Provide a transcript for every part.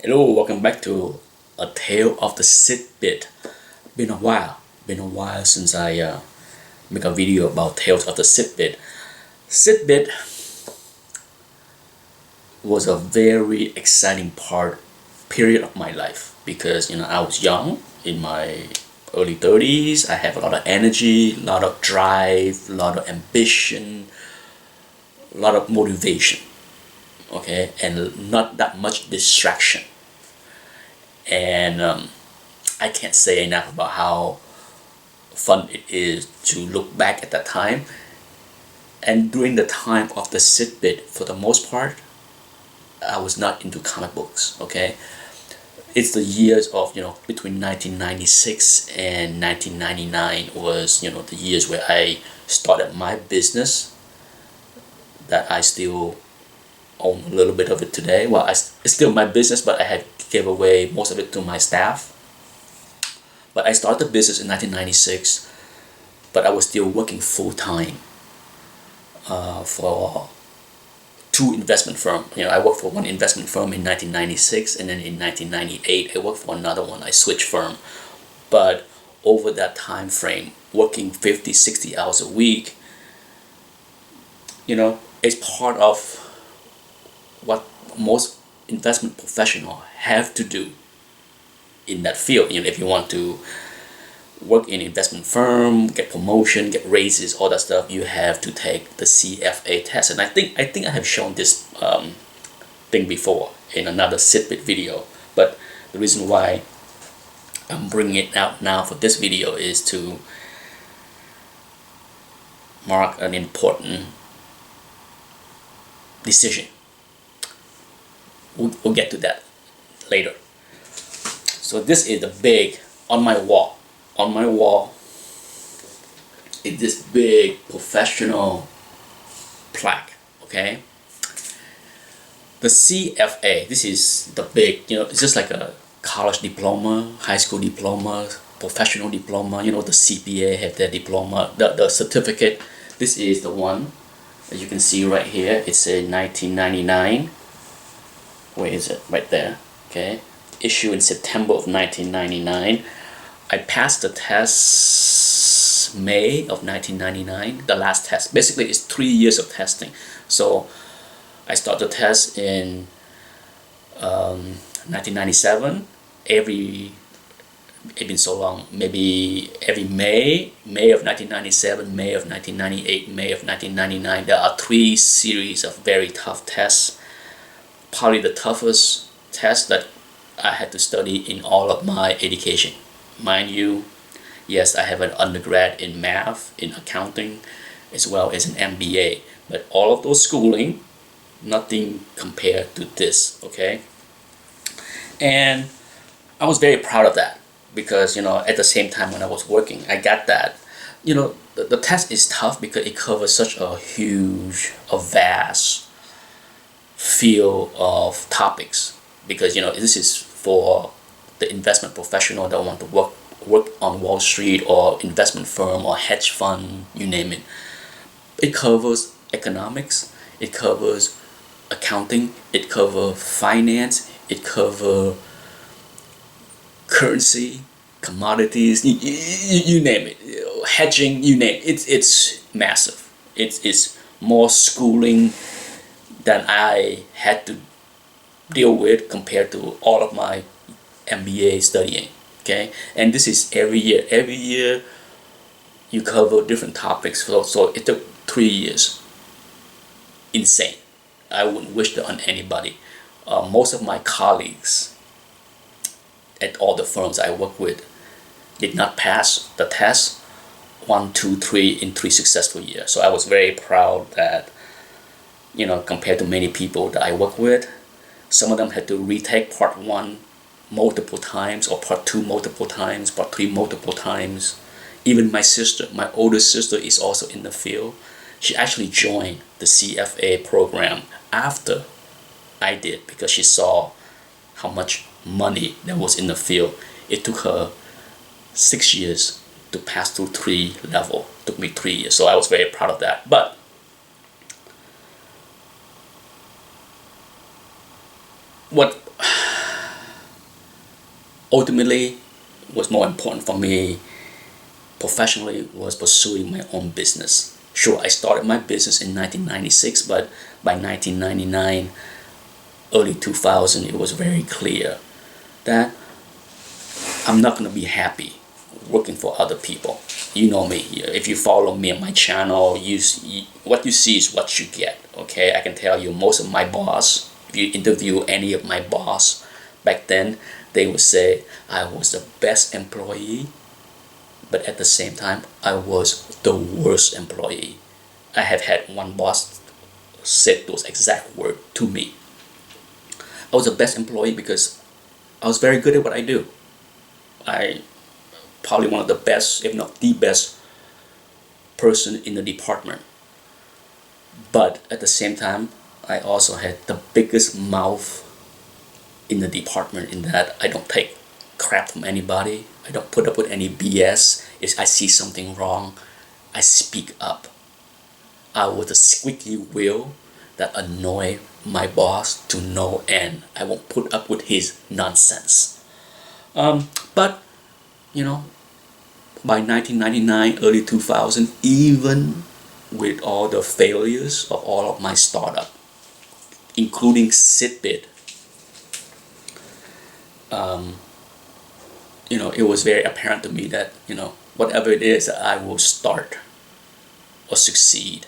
Hello, welcome back to A Tale of the SITBIT. Been a while since I make a video about Tales of the SITBIT. SITBIT was a very exciting period of my life because I was young, in my early 30s. I have a lot of energy, a lot of drive, a lot of ambition, a lot of motivation, okay, and not that much distraction. And I can't say enough about how fun it is to look back at that time. And during the time of the SITBIT, for the most part, I was not into comic books. Okay, it's the years of between 1996 and 1999 was the years where I started my business that I still own a little bit of it today. Well, it's still my business, but I had gave away most of it to my staff. But I started the business in 1996, but I was still working full-time for two investment firms. I worked for one investment firm in 1996, and then in 1998 I worked for another one. I switched firm. But over that time frame, working 50, 60 hours a week, it's part of what most investment professionals have to do in that field. If you want to work in investment firm, get promotion, get raises, all that stuff, you have to take the CFA test. And I think I have shown this thing before in another SITBIT video. But the reason why I'm bringing it out now for this video is to mark an important decision. We'll get to that later. So this is the big on my wall. On my wall is this big professional plaque. Okay. The CFA. This is the big. It's just like a college diploma, high school diploma, professional diploma. The CPA have their diploma, the certificate. This is the one, as you can see right here. It's a 1999. Where is it? Right there. Okay. Issued in September of 1999. I passed the test May of 1999, the last test. Basically, it's 3 years of testing. So I started the test in 1997. It's been so long, maybe every May of 1997, May of 1998, May of 1999, there are 3 series of very tough tests. Probably the toughest test that I had to study in all of my education. Mind you, yes, I have an undergrad in math, in accounting, as well as an MBA. But all of those schooling, nothing compared to this, okay? And I was very proud of that because, at the same time when I was working, I got that. The test is tough because it covers such a vast field of topics, because this is for the investment professional that want to work on Wall Street or investment firm or hedge fund, you name it. It covers economics, it covers accounting, it covers finance, it covers currency, commodities, you name it, hedging, you name it. It's massive. It's more schooling that I had to deal with compared to all of my MBA studying. Okay, and this is every year. Every year you cover different topics. So it took 3 years. Insane. I wouldn't wish that on anybody. Most of my colleagues at all the firms I work with did not pass the test 1, 2, 3 in 3 successful years. So I was very proud that compared to many people that I work with, some of them had to retake part 1 multiple times, or part 2 multiple times, part 3 multiple times. Even my sister, my older sister, is also in the field. She actually joined the CFA program after I did because she saw how much money there was in the field. It took her 6 years to pass through 3 level. It took me 3 years, so I was very proud of that. But what ultimately, what's more important for me professionally was pursuing my own business. Sure, I started my business in 1996, but by 1999, early 2000, it was very clear that I'm not going to be happy working for other people. You know me. If you follow me on my channel, what you see is what you get. Okay, I can tell you most of my boss, if you interview any of my boss back then, they would say I was the best employee, but at the same time, I was the worst employee. I have had one boss said those exact words to me. I was the best employee because I was very good at what I do. I probably one of the best, if not the best person in the department. But at the same time, I also had the biggest mouth in the department in that I don't take crap from anybody. I don't put up with any BS. If I see something wrong, I speak up. I was the squeaky wheel that annoy my boss to no end. I won't put up with his nonsense. But you know, by 1999, early 2000, even with all the failures of all of my startup, including SITBIT, it was very apparent to me that whatever it is that I will start or succeed,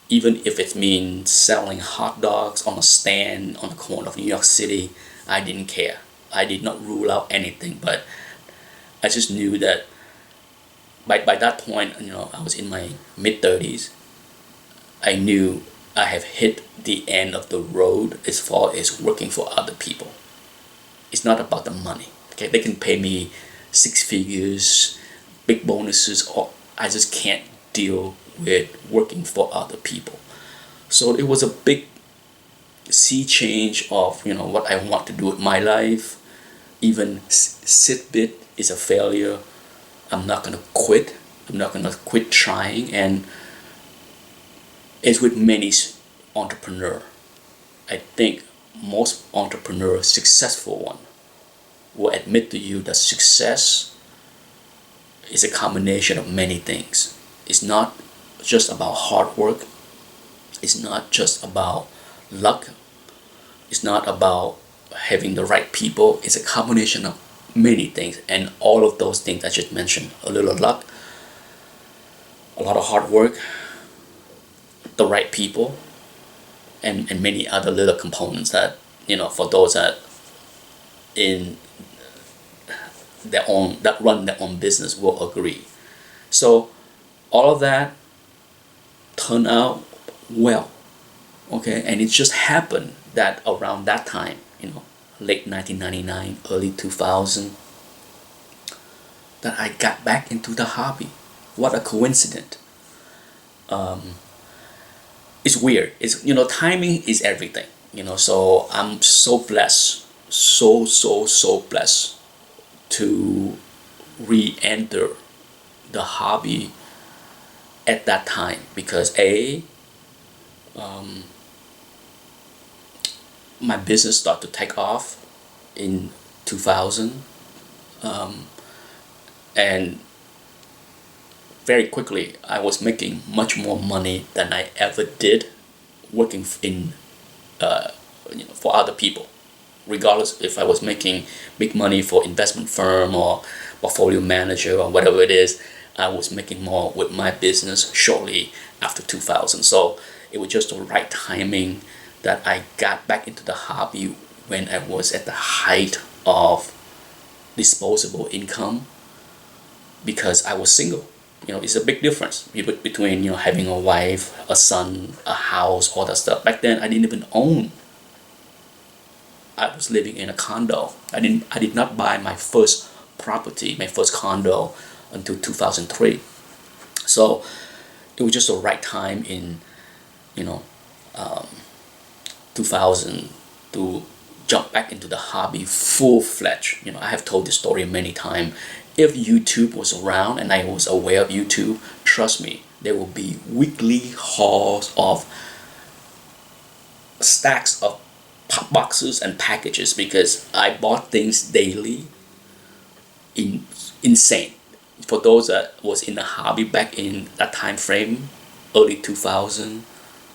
even if it means selling hot dogs on a stand on the corner of New York City, I didn't care. I did not rule out anything, but I just knew that by that point, I was in my mid-30s. I knew I have hit the end of the road as far as working for other people. It's not about the money. Okay, they can pay me six figures, big bonuses, or I just can't deal with working for other people. So it was a big sea change of what I want to do with my life. Even SITBIT is a failure. I'm not gonna quit. I'm not gonna quit trying. And it's with many entrepreneurs. I think most entrepreneurs, successful one, will admit to you that success is a combination of many things. It's not just about hard work. It's not just about luck. It's not about having the right people. It's a combination of many things, and all of those things I just mentioned: a little luck, a lot of hard work, the right people, and many other little components that for those that in that run their own business will agree. So all of that turned out well. Okay, and it just happened that around that time, late 1999, early 2000, that I got back into the hobby. What a coincidence. It's weird. It's timing is everything. So I'm so blessed, so blessed to re-enter the hobby at that time, because my business started to take off in 2000, and very quickly I was making much more money than I ever did working in for other people, regardless if I was making big money for investment firm or portfolio manager or whatever it is. I was making more with my business shortly after 2000. So it was just the right timing that I got back into the hobby when I was at the height of disposable income, because I was single. It's a big difference between having a wife, a son, a house, all that stuff. Back then I didn't even own. I was living in a condo. I did not buy my first property, my first condo, until 2003. So it was just the right time in 2000 to jump back into the hobby full-fledged. I have told this story many times. If YouTube was around and I was aware of YouTube, trust me, there will be weekly hauls of stacks of boxes and packages, because I bought things daily insane. For those that was in the hobby back in that time frame, early 2000,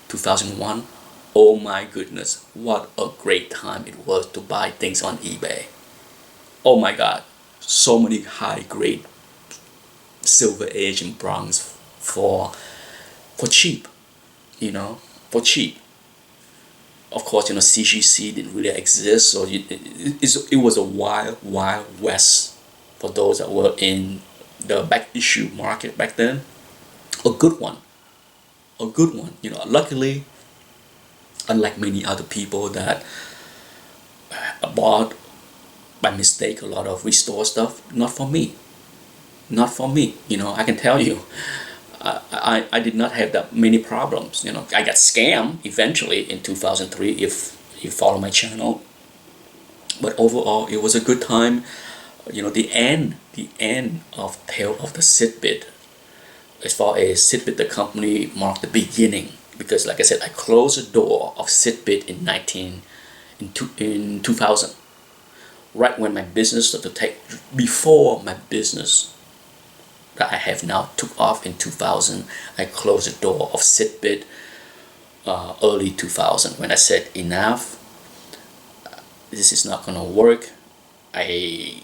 2001, oh my goodness, what a great time it was to buy things on eBay. Oh my God, so many high grade silver age and bronze for cheap, for cheap. Of course, CGC didn't really exist, so it was a wild west for those that were in the back issue market back then. A good one. Luckily, unlike many other people that bought by mistake a lot of restore stuff, not for me. I can tell you, I did not have that many problems. I got scammed eventually in 2003 if you follow my channel. But overall, it was a good time. The end of Tale of the SITBIT, as far as SITBIT the company, marked the beginning, because like I said, I closed the door of SITBIT in 2000, right when my business started to take, before my business that I have now took off in 2000. I closed the door of SITBIT early 2000 when I said enough, this is not gonna work. I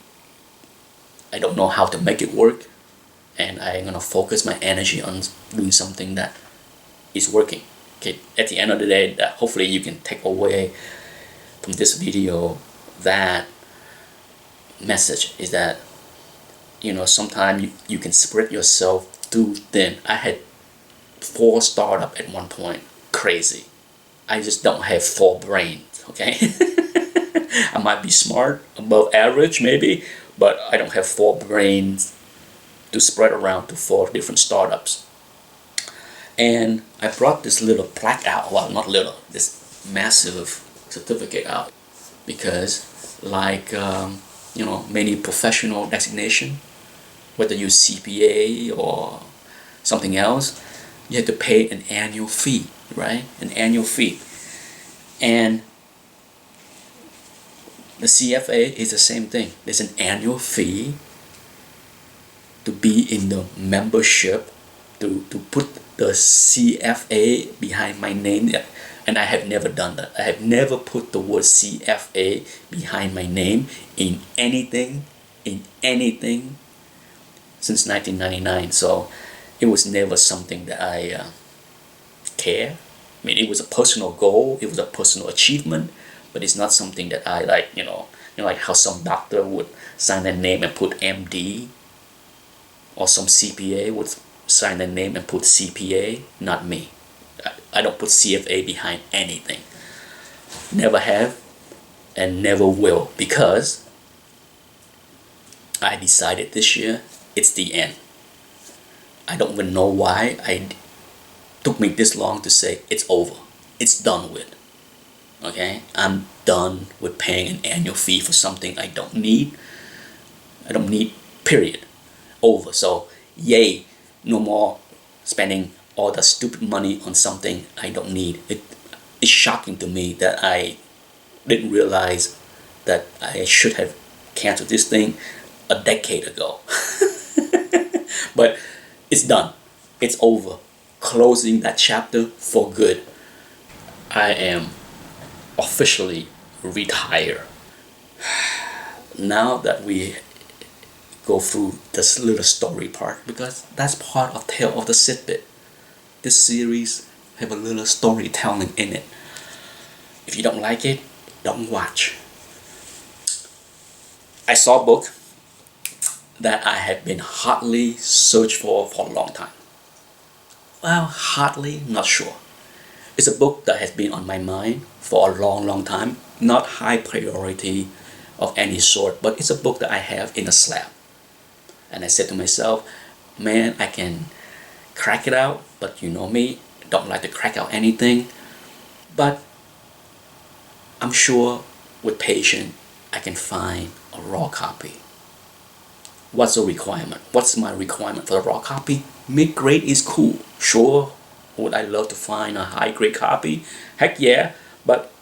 don't know how to make it work, and I'm gonna focus my energy on doing something that is working. Okay, at the end of the day, that hopefully you can take away from this video, that message is that sometimes you can spread yourself too thin. I had 4 startups at one point. Crazy. I just don't have 4 brains, okay? I might be smart, above average maybe, but I don't have 4 brains to spread around to 4 different startups. And I brought this little plaque out, well, not little, this massive certificate out, because like many professional designation, whether you CPA or something else, you have to pay an annual fee, right? An annual fee. And the CFA is the same thing. There's an annual fee to be in the membership, to put the CFA behind my name. And I have never done that. I have never put the word CFA behind my name in anything since 1999. So it was never something that I care. I mean, it was a personal goal, it was a personal achievement, but it's not something that I like, like how some doctor would sign their name and put MD, or some CPA would sign their name and put CPA. Not me. I don't put CFA behind anything. Never have and never will, because I decided this year it's the end. I don't even know why it took me this long to say it's over. It's done with. Okay? I'm done with paying an annual fee for something I don't need. Period. Over. So yay, no more spending all the stupid money on something I don't need. It's shocking to me that I didn't realize that I should have canceled this thing a decade ago. But it's done. It's over. Closing that chapter for good. I am officially retired. Now that we go through this little story part, because that's part of Tale of the SITBIT. This series have a little storytelling in it. If you don't like it, don't watch. I saw a book that I have been hotly searched for a long time. Well, hotly, not sure. It's a book that has been on my mind for a long time. Not high priority of any sort, but it's a book that I have in a slab. And I said to myself, man, I can crack it out, but you know me, don't like to crack out anything. But I'm sure with patience, I can find a raw copy. What's the requirement? What's my requirement for the raw copy? Mid-grade is cool. Sure, would I love to find a high-grade copy? Heck yeah, but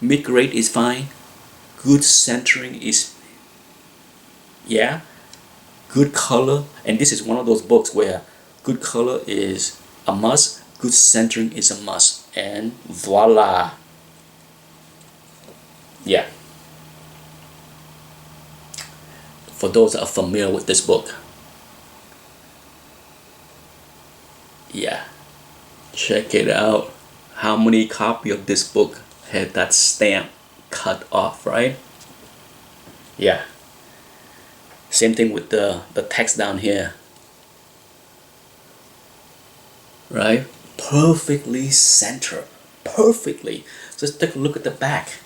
mid-grade is fine. Good centering is Yeah, good color, and this is one of those books where good color is a must, good centering is a must, and voila. Yeah, for those that are familiar with this book, yeah, check it out. How many copy of this book had that stamp cut off, right? Yeah, same thing with the text down here, right? Perfectly centered, perfectly. So let's take a look at the back.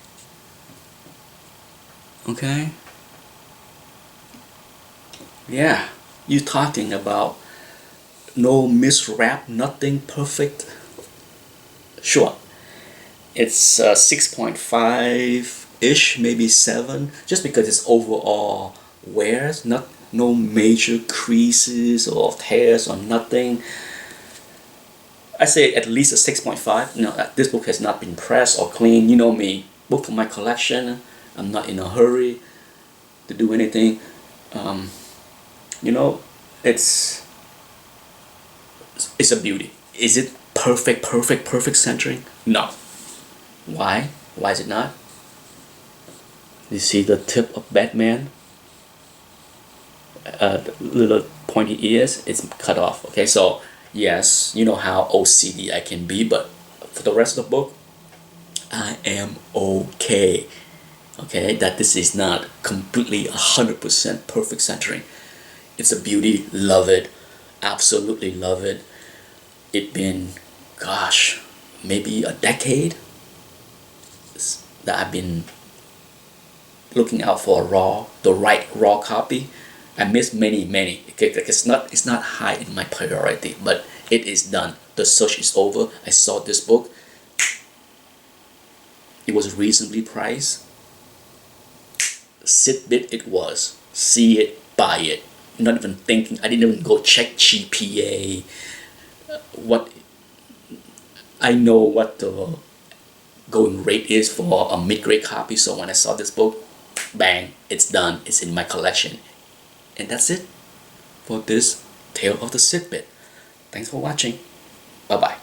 Okay, yeah, you talking about no miswrap, nothing, perfect. Sure, it's 6.5 ish, maybe 7, just because it's overall wears, not no major creases or tears or nothing. I say at least a 6.5. You know, this book has not been pressed or cleaned. You know me, book for my collection. I'm not in a hurry to do anything. Um, you know, it's it's a beauty. Is it perfect, perfect, perfect centering? No. Why? Why is it not? You see the tip of Batman, the little pointy ears, it's cut off. Okay, so yes, you know how OCD I can be, but for the rest of the book, I am okay. Okay, that this is not completely 100% perfect centering. It's a beauty, love it, absolutely love it. It been, gosh, maybe a decade that I've been looking out for the right raw copy. I missed many. It's not high in my priority, but it is done. The search is over. I saw this book. It was reasonably priced. SITBIT it was. See it, buy it. Not even thinking. I didn't even go check GPA. What I know what the going rate is for a mid-grade copy. So when I saw this book, bang, it's done. It's in my collection. And that's it for this Tale of the SITBIT. Thanks for watching. Bye-bye.